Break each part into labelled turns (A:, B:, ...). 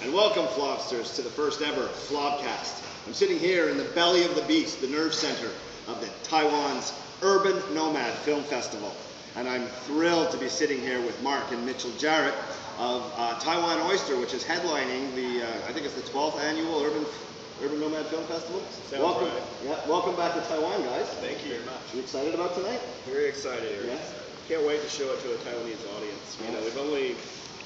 A: And welcome, Flobsters, to the first ever FlobCast. I'm sitting here in the belly of the beast, the nerve center of the Taiwan's Urban Nomad Film Festival. And I'm thrilled to be sitting here with Mark and Mitchell Jarrett of Taiwan Oyster, which is headlining the, I think it's the 12th annual Urban Nomad Film Festival. Welcome,
B: right.
A: Yeah, welcome back to Taiwan, guys.
B: Thank you very much.
A: You excited about tonight?
B: Very excited.
A: Yeah.
B: Can't wait to show it to a Taiwanese audience. You know, we've only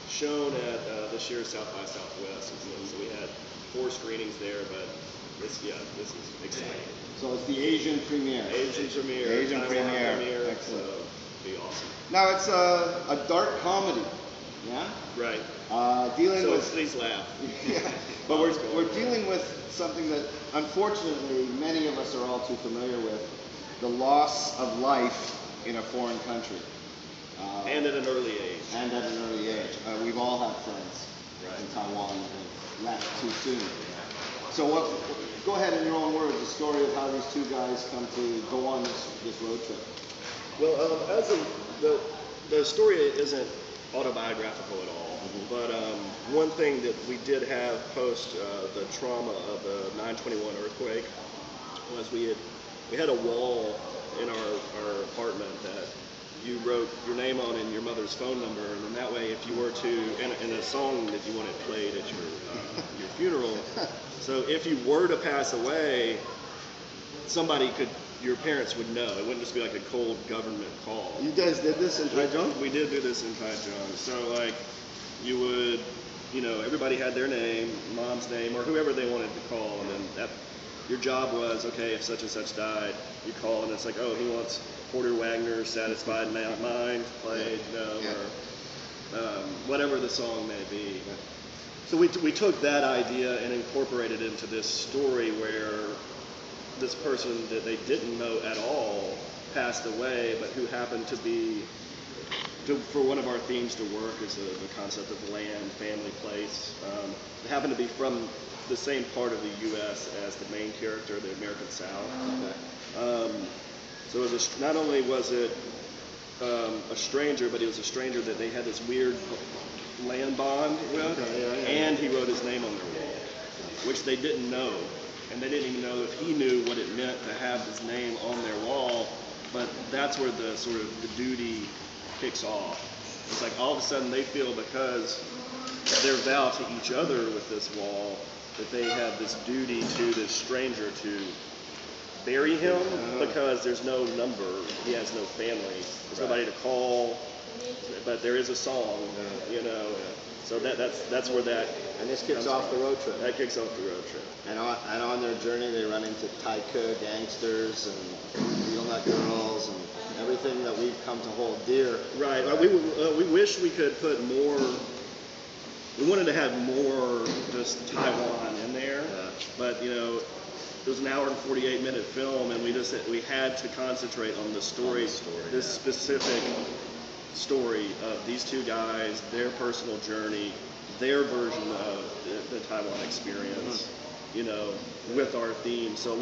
B: shown at this year's South by Southwest, so we had 4 screenings there, but this is exciting.
A: So it's the Asian premiere.
B: Asian premiere.
A: Asian
B: Taiwan
A: premiere.
B: Excellent. So be awesome.
A: Now it's a dark comedy. Yeah.
B: Right.
A: Dealing
B: so
A: with.
B: please laugh.
A: Yeah. But we're dealing with something that unfortunately many of us are all too familiar with: the loss of life in a foreign country.
B: And at an early age.
A: And at an early age. We've all had friends in Taiwan that left too soon. So go ahead in your own words, the story of how these two guys come to go on this road trip.
B: Well, the story isn't autobiographical at all, but one thing that we did have post the trauma of the 9/21 earthquake was we had a wall in our apartment that you wrote your name on and your mother's phone number, and then that way, if you were to, and a song that you wanted played at your funeral, so if you were to pass away, your parents would know. It wouldn't just be like a cold government call.
A: You guys did this in Taiwan?
B: We did do this in Taiwan. So like, you would, everybody had their name, mom's name, or whoever they wanted to call, and then your job was, okay, if such and such died, you call, and it's like, oh, he wants Porter Wagner's Satisfied Mind played, or whatever the song may be. So we took that idea and incorporated it into this story where this person that they didn't know at all passed away, but who happened to be, for one of our themes to work is the concept of land, family, place. It happened to be from the same part of the U.S. as the main character, the American South. Okay. So it was not only was it a stranger, but he was a stranger that they had this weird land bond with, and he wrote his name on their wall, which they didn't know. And they didn't even know if he knew what it meant to have his name on their wall, but that's where the sort of the duty kicks off. It's like all of a sudden they feel, because their vow to each other with this wall, that they have this duty to this stranger to bury him, because there's no number, he has no family, there's nobody to call, but there is a song, So that's where that.
A: And this kicks off the road trip.
B: That kicks off the road trip.
A: And on their journey, they run into Taika gangsters and beetle-nut girls and everything that we've come to hold dear.
B: Right. We wish we could put more. We wanted to have more just Taiwan in there, but it was an hour and 48-minute film, and we had to concentrate on the story, this specific story of these two guys, their personal journey, their version of the Taiwan experience, with our theme. So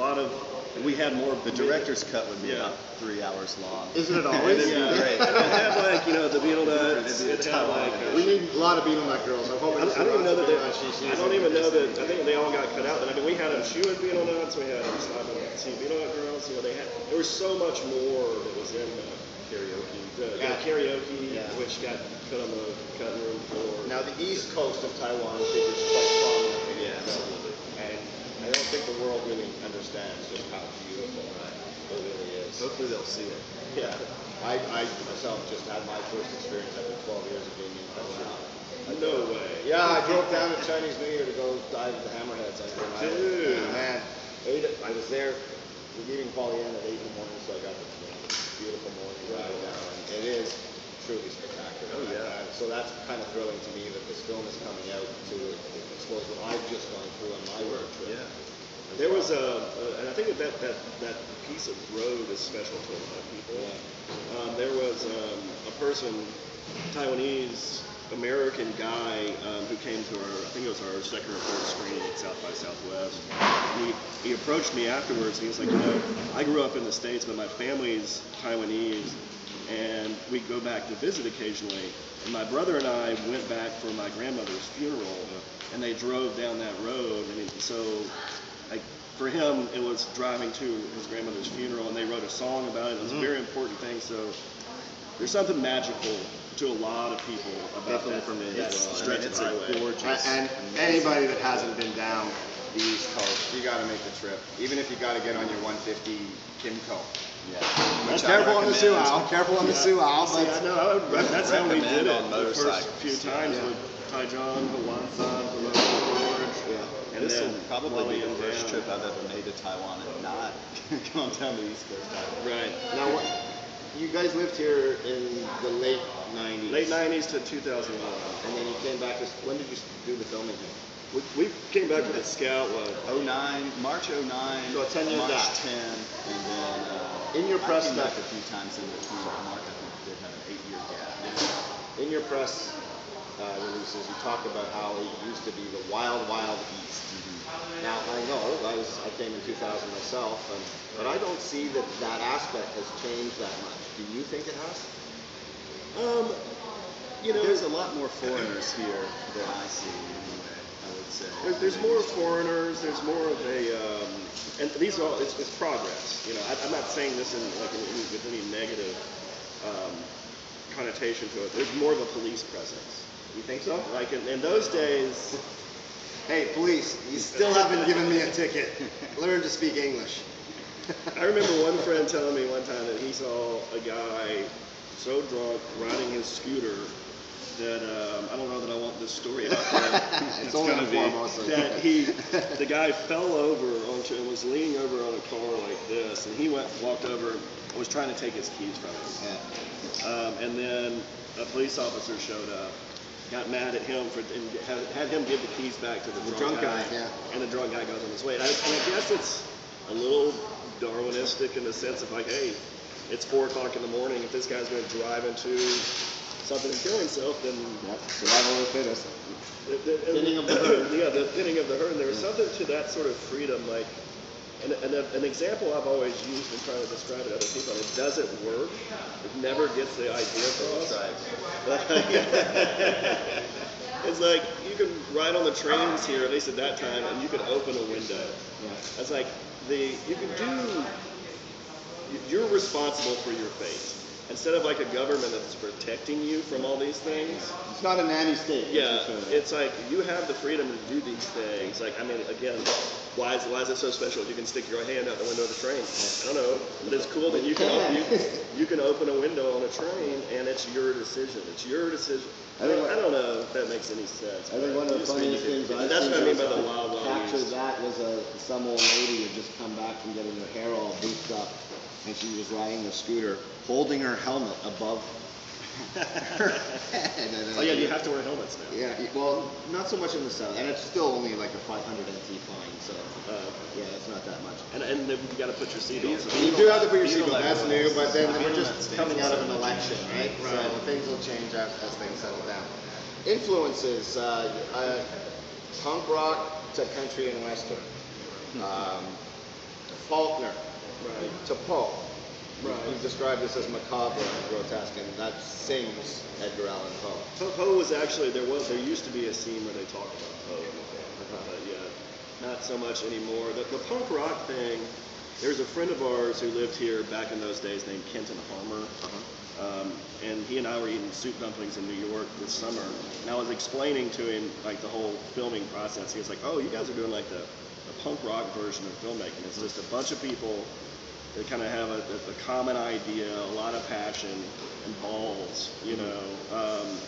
B: we had more.
C: The director's cut would be about 3 hours long.
A: Isn't it always?
B: Yeah.
C: Great.
B: It had the beetle nuts.
A: We need a lot of beetle nut girls.
B: I don't even know that. I think they all got cut out. But we had them chewing beetle nuts. We had them slapping beetle nut girls. There was so much more that was in karaoke. The karaoke, which got put on the cutting room floor.
A: Now the east coast of Taiwan figures quite prominently.
B: Yeah, absolutely.
A: And I don't think the world really understands just how beautiful it really is.
C: Hopefully they'll see it.
A: Yeah. I myself just had my first experience after 12 years of being in Taiwan.
B: No way.
A: Yeah, I drove down to Chinese New Year to go dive at the Hammerheads.
B: Dude.
A: Man, I was there. We're leaving Pollyanna at 8 in the morning, so I got the beautiful morning ride down. And it is truly spectacular.
B: Oh, yeah.
A: So that's kind of thrilling to me that this film is coming out to expose what I've just gone through on my road trip.
B: Yeah. There was and I think that piece of road is special to a lot of people. Yeah. There was a person, Taiwanese American guy, who came to I think it was our second or third screening at South by Southwest. He approached me afterwards. And he was like, I grew up in the States, but my family's Taiwanese, and we go back to visit occasionally. And my brother and I went back for my grandmother's funeral, and they drove down that road. I mean, so like for him, it was driving to his grandmother's funeral, and they wrote a song about it. It was a very important thing. So there's something magical to a lot of people about
C: Definitely
B: that,
C: for me
B: that
C: as well.
B: stretch
C: It's
B: of
C: a
B: highway.
C: gorgeous.
A: And anybody that hasn't been down the East Coast, you got to make the trip. Even if you got to get on your 150 Kimco.
C: Yeah.
A: Careful on the Suau. Careful on the Suau.
B: See, I know. That's how we did
C: recommend
B: it
C: on
B: the first
C: motorcycles.
B: few times
A: Yeah.
B: with Taiwan, Hawansan, George.
A: Yeah.
B: And
C: This
B: then
C: will probably
B: Wally
C: be the
B: and
C: first
B: down.
C: trip I've ever made to Taiwan and not gone down the East Coast Highway.
B: Right.
A: Now, you guys lived here in the late 90s.
B: Late 90s to 2001.
A: And then you came back. When did you do the filming here?
B: We came back with a scout, what?
C: 09, March 09,
A: So a 10-year
C: March
A: gap.
C: 10, and then
A: In your press
C: I came back
A: spec-
C: a few times in between. Mark, I think, did have an 8-year gap.
A: In your press releases, you talk about how it used to be the wild, wild East. Now, I know, I came in 2000 myself, but I don't see that aspect has changed that much. Do you think it has?
B: You know,
C: There's a lot more foreigners here than I see anyway, I would say.
B: there's more foreigners. There's more of a, and these are all. It's progress. You know, I'm not saying this with any negative connotation to it. There's more of a police presence.
A: You think so?
B: Like in those days.
A: Hey, police, you still haven't given me a ticket. Learn to speak English.
B: I remember one friend telling me one time that he saw a guy so drunk riding his scooter that I don't know that I want this story out there.
A: It's only
C: gonna
A: on
C: be
A: Formosa.
B: That the guy fell over onto and was leaning over on a car like this, and he walked over and was trying to take his keys from him.
A: Yeah.
B: And then a police officer showed up, got mad at him and had him give the keys back to the drunk guy.
A: Yeah.
B: And the drunk guy goes on his way. And I guess it's a little Darwinistic in the sense of like, hey, it's 4 o'clock in the morning. If this guy's going to drive into something and kill himself, then
A: Yep. Survival of the fittest.
B: thinning
A: of the herd.
B: Yeah, the thinning of the herd. And there was something to that sort of freedom, like, an example I've always used in trying to describe it to other people, and it doesn't work. It never gets the idea across. It's like you can ride on the trains here, at least at that time, and you could open a window.
A: Yeah.
B: It's like you're responsible for your fate. Instead of like a government that's protecting you from all these things.
A: It's not a nanny state.
B: Yeah,
A: that's for sure.
B: it's like you have the freedom to do these things. Like, I mean, again, why is it so special? You can stick your hand out the window of the train. I don't know, but it's cool that you can open a window on a train, and it's your decision. It's your decision. I don't know if that makes any sense.
A: I think one of the funniest things I've
B: that's
A: seen
B: what I mean by
A: that
B: the wild, wild
A: captured
B: East.
A: that was some old lady had just come back from getting her hair all beefed up, and she was riding the scooter, holding her helmet above her head.
B: Oh yeah, you have to wear helmets now.
A: Yeah, well, not so much in the south, and it's still only like a 500 NT fine, so yeah, it's not that much.
B: And then you got to put your seatbelts on.
A: You do have to put your
C: Beetle
A: seatbelt. That's
C: light
A: new,
C: rules.
A: but then we're
C: Beetle
A: just
C: light stands
A: coming out of
C: for
A: an election, right? So
B: Right.
A: things will change as things settle down. Influences, punk rock to country and western. Faulkner to Poe.
B: Right.
A: You've described this as macabre and grotesque, and that sings Edgar Allan Poe.
B: Poe was actually there used to be a scene where they talked about Poe, but yeah, not so much anymore. The punk rock thing. There's a friend of ours who lived here back in those days named Kenton Harmer, and he and I were eating soup dumplings in New York this summer. And I was explaining to him like the whole filming process. He was like, "Oh, you guys are doing like the punk rock version of filmmaking. It's just a bunch of people that kind of have a common idea, a lot of passion and balls, you know,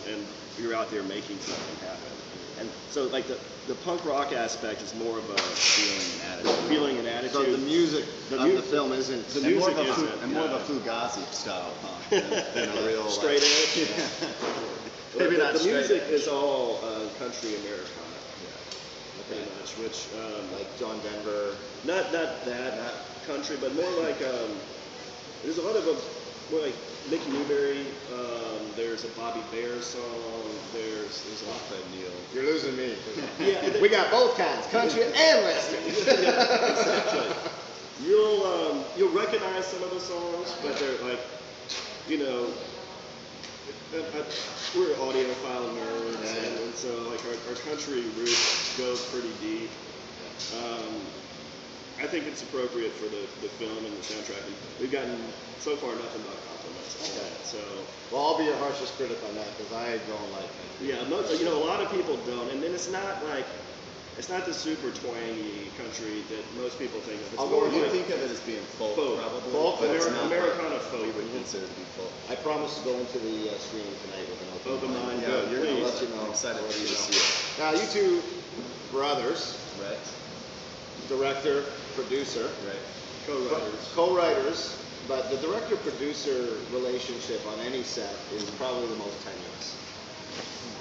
B: and you're out there making something happen." And so, like the punk rock aspect is more of a feeling and attitude.
A: So the music of the film isn't
B: The
C: And more
B: music
C: of a,
B: isn't,
C: and more of
B: no.
C: a Fugazi style punk than a real
B: Straight edge.
C: Yeah.
B: Well,
C: Maybe not
B: the
C: straight
B: music
C: edge.
B: is all country Americana, pretty much. Which
A: like John Denver.
B: not that country, but more like there's a lot of more like Mickey Newberry. There's a Bobby Bear song. There's a lot.
C: Neil.
A: You're losing me.
B: Yeah,
A: We got both kinds, country and western.
B: Exactly. You'll recognize some of the songs, but they're like, you know, we're audiophile nerds, and so like our country roots go pretty deep. I think it's appropriate for the film and the soundtrack. And we've gotten so far nothing but compliments on that. So,
A: well, I'll be your harshest critic on that because I don't like country.
B: Yeah, a lot of people don't, and then it's not the super twangy country that most people think of. It's
C: Although
B: more
C: you
B: like
C: think of it as being folk, probably.
A: Folk,
C: but it's not
B: Americana folk.
C: you would consider to be folk.
A: I promise to go into the screening tonight with an
B: Open mind.
C: Yeah,
B: Good,
C: you're going to
B: please.
C: let you know. I'm excited for you to see it.
A: Now, you two brothers,
C: Right.
A: director, producer,
C: Right.
A: co-writers, but the director-producer relationship on any set is probably the most tenuous.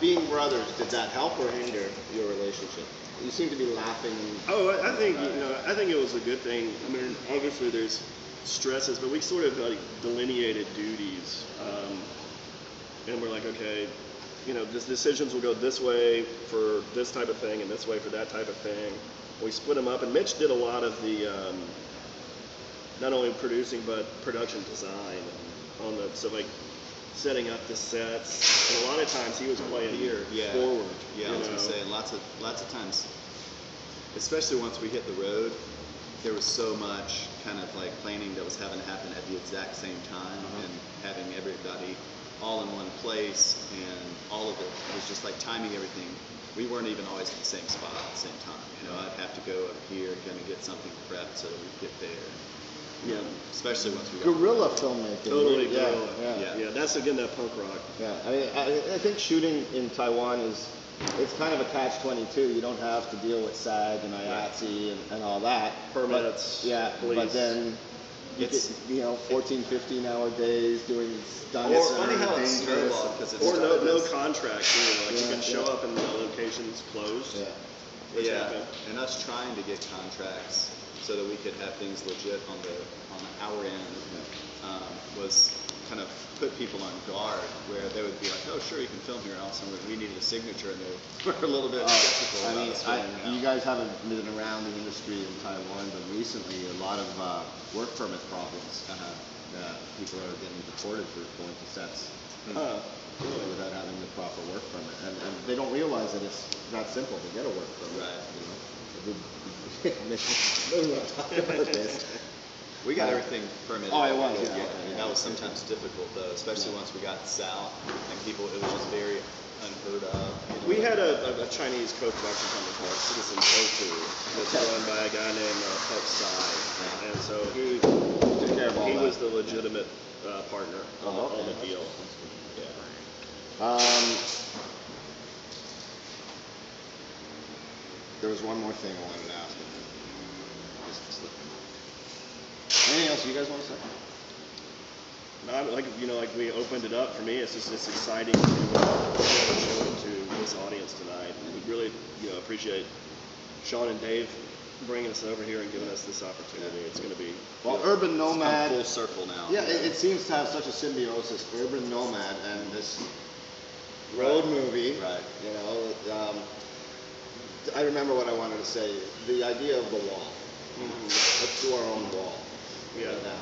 A: Being brothers, did that help or hinder your relationship? You seem to be laughing.
B: Oh, I think I think it was a good thing. I mean, obviously there's stresses, but we sort of like delineated duties, and we're like, okay, this decisions will go this way for this type of thing, and this way for that type of thing. We split them up, and Mitch did a lot of the not only producing but production design on so like setting up the sets, and a lot of times he was playing forward.
C: Yeah, I was gonna say, and lots of times, especially once we hit the road, there was so much kind of like planning that was having to happen at the exact same time, and having everybody all in one place, and all of it was just like timing everything. We weren't even always in the same spot at the same time. I'd have to go over here, kind of get something prepped so that we'd get there.
B: Yeah.
C: Especially once we got
A: Guerrilla filmmaking.
B: Totally
A: Yeah,
B: guerrilla. Yeah, that's again that punk rock.
A: Yeah, I mean, I think shooting in Taiwan it's kind of a catch-22. You don't have to deal with SAG and IATSE and all that.
B: Permits.
A: But then you
C: It's-
A: get, 14, 15-hour days doing stunts.
C: It's funny how it's
A: dangerous.
C: because it's
B: Or
C: started
B: no
C: as-
B: contract too. Like you can show up and the location's closed.
A: Yeah.
B: Which
C: Yeah,
B: happened.
C: and us trying to get contracts so that we could have things legit on our end was kind of put people on guard, where they would be like, oh sure, you can film here, and all of a sudden we needed a signature, and they were a little bit skeptical
A: I
C: about
A: mean,
C: us filming it
A: you
C: out.
A: guys haven't been around the industry in Taiwan, but recently a lot of work permit problems. People are getting deported for going to sets without having the proper work permit, and they don't realize that it's not simple to get a work permit.
C: Right. We got everything permitted.
A: Oh, it was,
C: Yeah.
A: yeah.
C: That was sometimes difficult though, especially once we got south, and people, it was just very unheard of.
B: We had a Chinese co-production company called Citizen Tofu that's run by a guy named Pep Tsai, and so he
A: Took care of all that.
B: was the legitimate partner on the deal.
A: There was one more thing I wanted to ask. Anything else you guys want to say?
B: Not like we opened it up. For me, it's exciting to show it to this audience tonight. And we really appreciate Sean and Dave bringing us over here and giving us this opportunity. It's going to be
A: Urban
C: It's come
A: Nomad.
C: full circle now.
A: Yeah, it seems to have such a symbiosis. Urban Nomad and this road movie.
C: Right.
A: I remember what I wanted to say. The idea of the wall. Let's do our own wall.
B: Yeah.
A: Right now.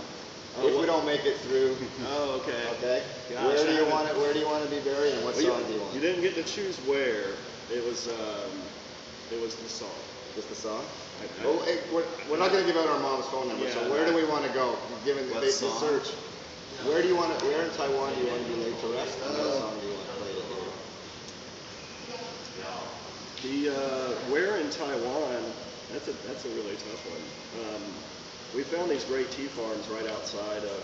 A: If we don't make it through.
B: Oh, okay.
A: Okay.
B: Gosh,
A: Where do you want it? Where do you want to be buried? And what song do you want?
B: You didn't get to choose where. It was the song.
A: Just the song?
B: I-
A: Well, we're not going to give out our mom's phone number. So
B: Yeah,
A: where do we want to go? Given
C: What
A: the
C: song?
A: search. Where do you want to? Where in Taiwan do you want to be laid to rest? And what song do you want to play here?
B: Where in Taiwan? That's a really tough one. We found these great tea farms right outside of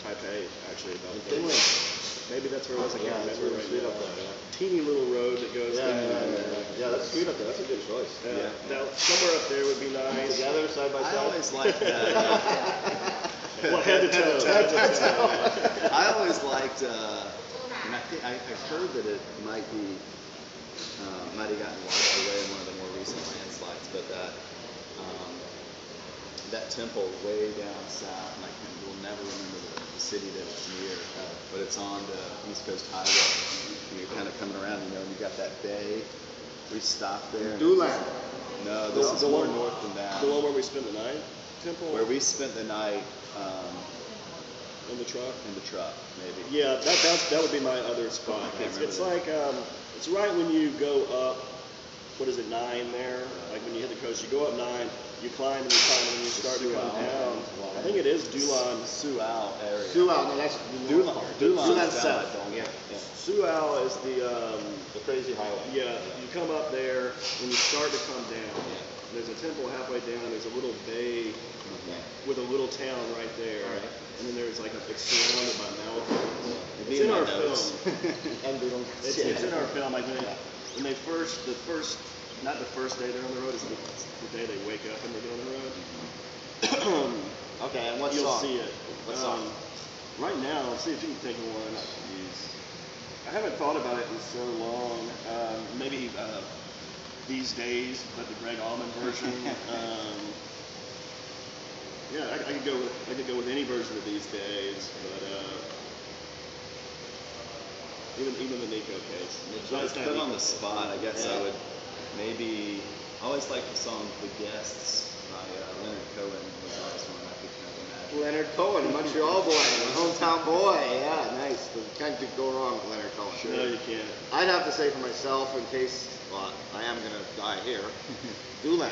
B: Taipei, actually. About
A: Finland.
B: Maybe that's where it was. I can't
A: it's
B: remember
A: really
B: right
A: sweet
B: now.
A: up there. Yeah.
B: Teeny little road that goes
A: Yeah, that's sweet up there. That's a good choice.
B: Somewhere up there would be nice.
A: Together, side by
C: I
A: side.
C: always liked that.
B: Well, head to toe.
C: I always liked, and I heard that it might have gotten washed away in one of the more recent landslides, but that temple way down south, and I will never remember the city that it's near, but it's on the East Coast Highway. And you're kind of coming around, and you got that bay. We stopped there.
A: Dulan.
C: No, this is more north than that.
B: The one where we spent the night? Temple?
C: Where we spent the night,
B: in the truck.
C: In the truck, maybe.
B: Yeah, that would be my other spot. It's like it's right when you go up. What is it, 9 there? Like when you hit the coast, you go up 9, you climb and you climb, and you start to come down. I think it is Dulan.
C: Sual area.
A: Sual, no, that's
C: Dulan.
A: Dulan's south.
C: Yeah.
B: Sual is the
A: crazy highway.
B: yeah. You come up there and you start to come down. There's a temple halfway down. There's a little bay with a little town right there, and then there's like it's surrounded by mountains. It's in our film. It's in our film. I think when they not the first day they're on the road. It's the day they wake up and they get on the road.
A: Okay, and what
B: You'll
A: song?
B: see it.
A: What song?
B: Right now, let's see if you can think of one. I haven't thought about it in so long. Maybe These Days, but the Greg Allman version. Yeah, I could go with any version of These Days, but even the Nico case.
C: Put on the spot, I guess I would maybe. I always like the song "The Guests" by Leonard Cohen. Was always one I could kind of imagine.
A: Leonard Cohen, Montreal boy, a hometown boy. Yeah, nice. Can't go wrong with Leonard Cohen.
B: Sure. No, you can't.
A: I'd have to say for myself, in case, well, I am going to die here, Dulan.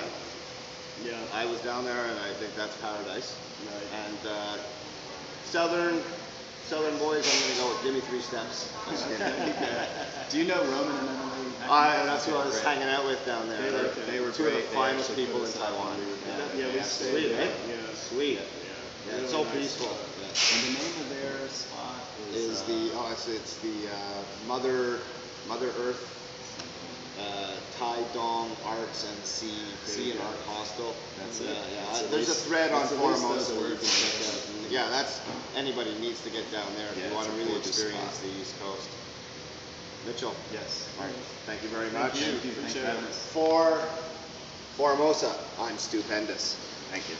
B: Yeah.
A: I was down there, and I think that's paradise.
B: Right.
A: And Southern boys, I'm going to go with Gimme 3 Steps.
C: Do you know Roman and Emily?
A: That's who I was hanging out with down there.
C: They were
A: two of the
C: great.
A: finest people in Taiwan.
B: We stayed
A: Sweet,
B: there.
A: eh?
B: Yeah.
A: Sweet.
B: Yeah.
A: It's so peaceful.
C: And the name of their spot
A: Is it's the Mother Earth Tai Dong Arts and Sea and Art Hostel.
C: That's it.
A: There's a thread on Formosa
C: those
A: where you
C: words.
A: can check out. Yeah, that's anybody needs to get down there if you want to really experience the East Coast. Mitchell.
C: Yes.
A: All right. Thank you very much.
C: Thank you. Thanks for having us.
A: For Formosa, I'm stupendous. Thank you.